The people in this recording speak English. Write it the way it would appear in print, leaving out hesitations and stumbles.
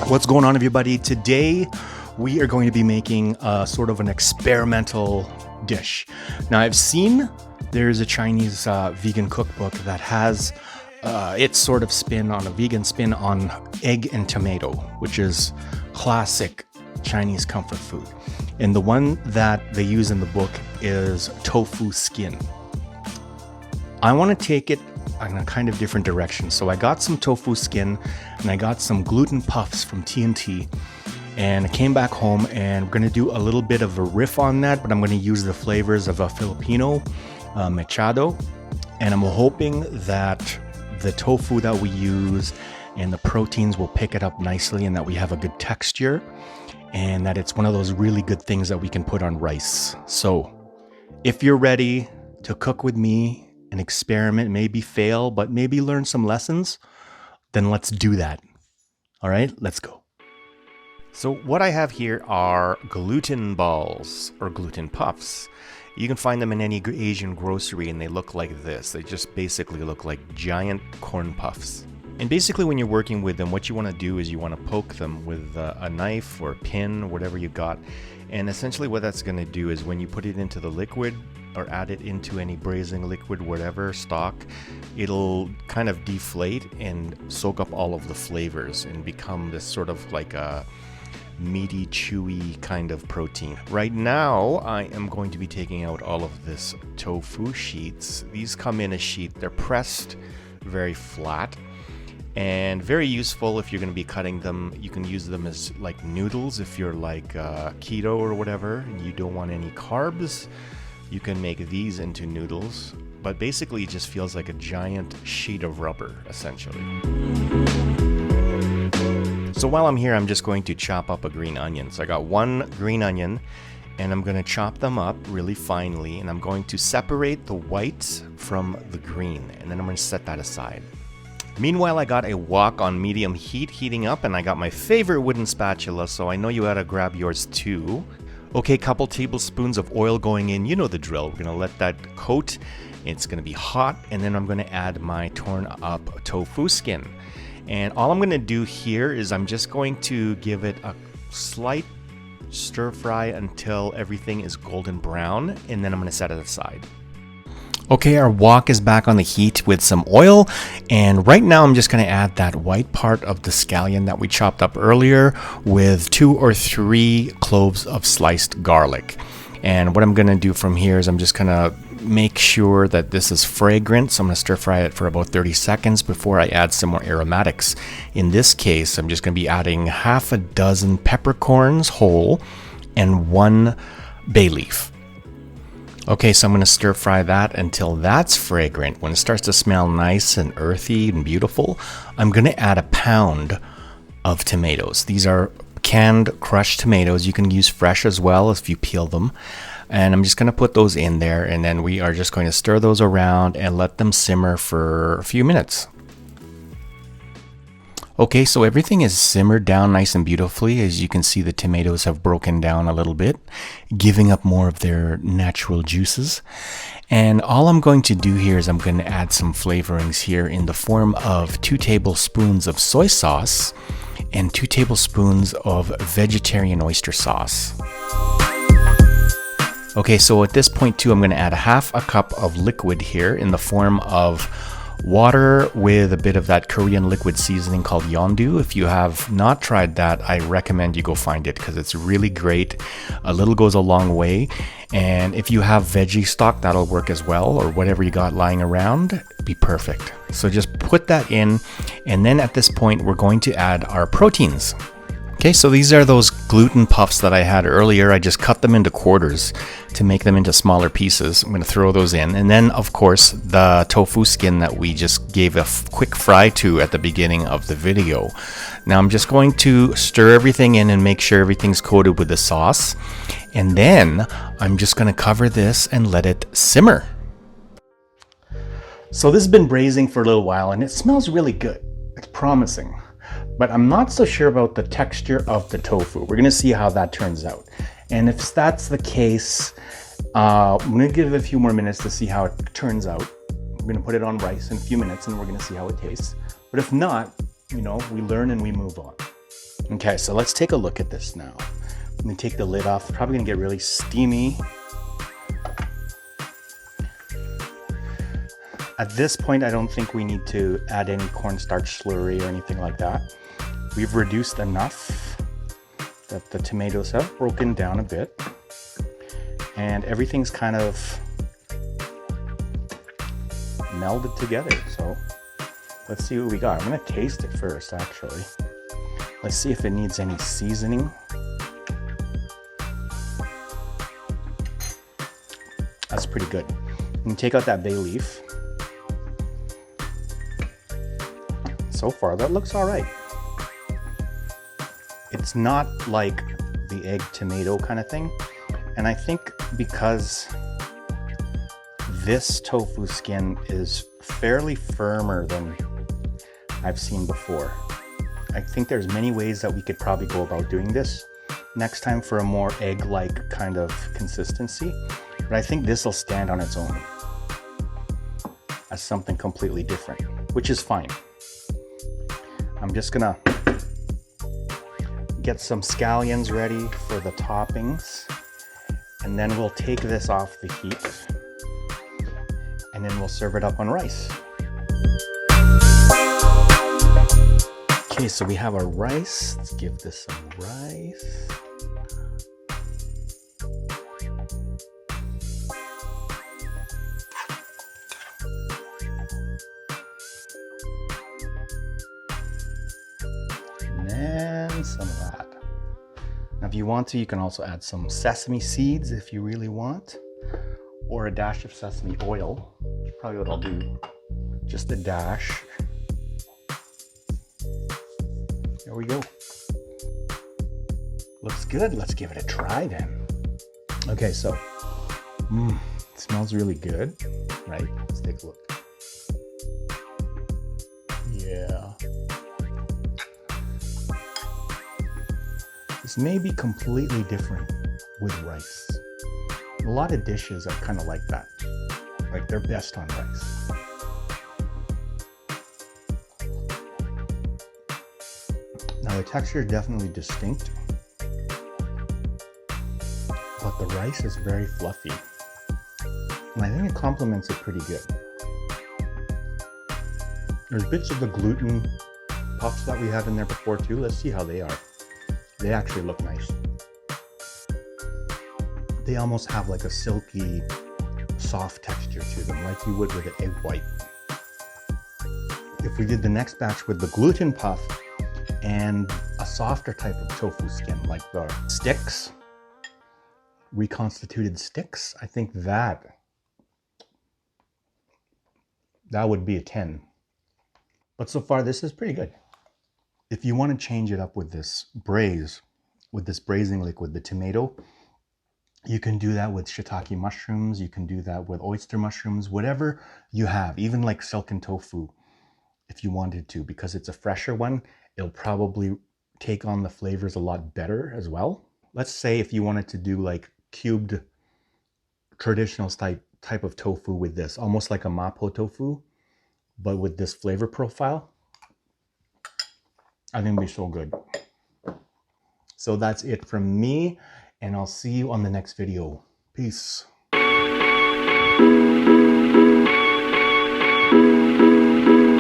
What's going on, everybody? Today we are going to be making a sort of an experimental dish. Now, I've seen there's a Chinese vegan cookbook that has its sort of spin on a vegan spin on egg and tomato, which is classic Chinese comfort food. And the one that they use in the book is tofu skin. I want to take it in a kind of different direction. So I got some tofu skin and I got some gluten puffs from T&T, and I came back home and we're going to do a little bit of a riff on that, but I'm going to use the flavors of a Filipino machado, and I'm hoping that the tofu that we use and the proteins will pick it up nicely and that we have a good texture and that it's one of those really good things that we can put on rice. So if you're ready to cook with me, an experiment, maybe fail, but maybe learn some lessons, then let's do that. All right, let's go. So what I have here are gluten balls or gluten puffs. You can find them in any Asian grocery and they look like this. They just basically look like giant corn puffs. And basically when you're working with them, what you want to do is you want to poke them with a knife or a pin, whatever you got. And essentially what that's going to do is when you put it into the liquid or add it into any braising liquid, whatever, stock, it'll kind of deflate and soak up all of the flavors and become this sort of like a meaty, chewy kind of protein. Right now, I am going to be taking out all of this tofu sheets. These come in a sheet. They're pressed very flat and very useful if you're going to be cutting them. You can use them as like noodles if you're like keto or whatever and you don't want any carbs. You can make these into noodles, but basically it just feels like a giant sheet of rubber, essentially. So while I'm here, I'm just going to chop up a green onion. So I got one green onion, and I'm going to chop them up really finely, and I'm going to separate the whites from the green, and then I'm going to set that aside. Meanwhile, I got a wok on medium heat heating up, and I got my favorite wooden spatula, so I know you gotta grab yours too. Okay, couple tablespoons of oil going in, you know the drill. We're gonna let that coat, it's gonna be hot, and then I'm gonna add my torn up tofu skin. And all I'm gonna do here is I'm just going to give it a slight stir fry until everything is golden brown, and then I'm gonna set it aside. Okay, our wok is back on the heat with some oil, and right now I'm just going to add that white part of the scallion that we chopped up earlier with 2 or 3 cloves of sliced garlic. And what I'm going to do from here is I'm just going to make sure that this is fragrant, so I'm going to stir fry it for about 30 seconds before I add some more aromatics. In this case, I'm just going to be adding half a dozen peppercorns whole and 1 bay leaf. Okay, so I'm going to stir fry that until that's fragrant. When it starts to smell nice and earthy and beautiful, I'm going to add a pound of tomatoes. These are canned crushed tomatoes. You can use fresh as well if you peel them. And I'm just going to put those in there, and then we are just going to stir those around and let them simmer for a few minutes. Okay, so everything is simmered down nice and beautifully. As you can see, the tomatoes have broken down a little bit, giving up more of their natural juices. And all I'm going to do here is I'm going to add some flavorings here in the form of 2 tablespoons of soy sauce and 2 tablespoons of vegetarian oyster sauce. Okay, so at this point too, I'm going to add half a cup of liquid here in the form of water with a bit of that Korean liquid seasoning called Yondu. If you have not tried that, I recommend you go find it because it's really great. A little goes a long way. And if you have veggie stock, that'll work as well, or whatever you got lying around, be perfect. So just put that in, and then at this point, we're going to add our proteins. Okay, so these are those gluten puffs that I had earlier. I just cut them into quarters to make them into smaller pieces. I'm going to throw those in. And then, of course, the tofu skin that we just gave a quick fry to at the beginning of the video. Now I'm just going to stir everything in and make sure everything's coated with the sauce. And then I'm just going to cover this and let it simmer. So this has been braising for a little while and it smells really good. It's promising. But I'm not so sure about the texture of the tofu. We're gonna see how that turns out. And if that's the case, I'm gonna give it a few more minutes to see how it turns out. We're gonna put it on rice in a few minutes and we're gonna see how it tastes. But if not, you know, we learn and we move on. Okay, so let's take a look at this now. I'm gonna take the lid off. It's probably gonna get really steamy. At this point, I don't think we need to add any cornstarch slurry or anything like that. We've reduced enough that the tomatoes have broken down a bit and everything's kind of melded together. So let's see what we got. I'm gonna taste it first, actually. Let's see if it needs any seasoning. That's pretty good. I'm gonna take out that bay leaf. So far, that looks all right. It's not like the egg tomato kind of thing. And I think because this tofu skin is fairly firmer than I've seen before. I think there's many ways that we could probably go about doing this next time for a more egg-like kind of consistency. But I think this will stand on its own as something completely different, which is fine. I'm just gonna get some scallions ready for the toppings, and then we'll take this off the heat, and then we'll serve it up on rice. Okay, so we have our rice. Let's give this some rice. And some of that. Now, if you want to, you can also add some sesame seeds if you really want, or a dash of sesame oil. Probably what I'll do. Just a dash. There we go. Looks good. Let's give it a try then. Okay, so it smells really good, right? Let's take a look. Yeah. This may be completely different with rice. A lot of dishes are kind of like that. Like they're best on rice. Now the texture is definitely distinct, but the rice is very fluffy. And I think it complements it pretty good. There's bits of the gluten puffs that we had in there before too. Let's see how they are. They actually look nice. They almost have like a silky, soft texture to them, like you would with an egg white. If we did the next batch with the gluten puff and a softer type of tofu skin, like the sticks, reconstituted sticks, I think that would be a 10. But so far, this is pretty good. If you want to change it up with this braise, with this braising liquid, the tomato, you can do that with shiitake mushrooms. You can do that with oyster mushrooms, whatever you have, even like silken tofu, if you wanted to, because it's a fresher one, it'll probably take on the flavors a lot better as well. Let's say if you wanted to do like cubed traditional type of tofu with this, almost like a mapo tofu, but with this flavor profile, I think it'd be so good. So that's it from me, and I'll see you on the next video. Peace.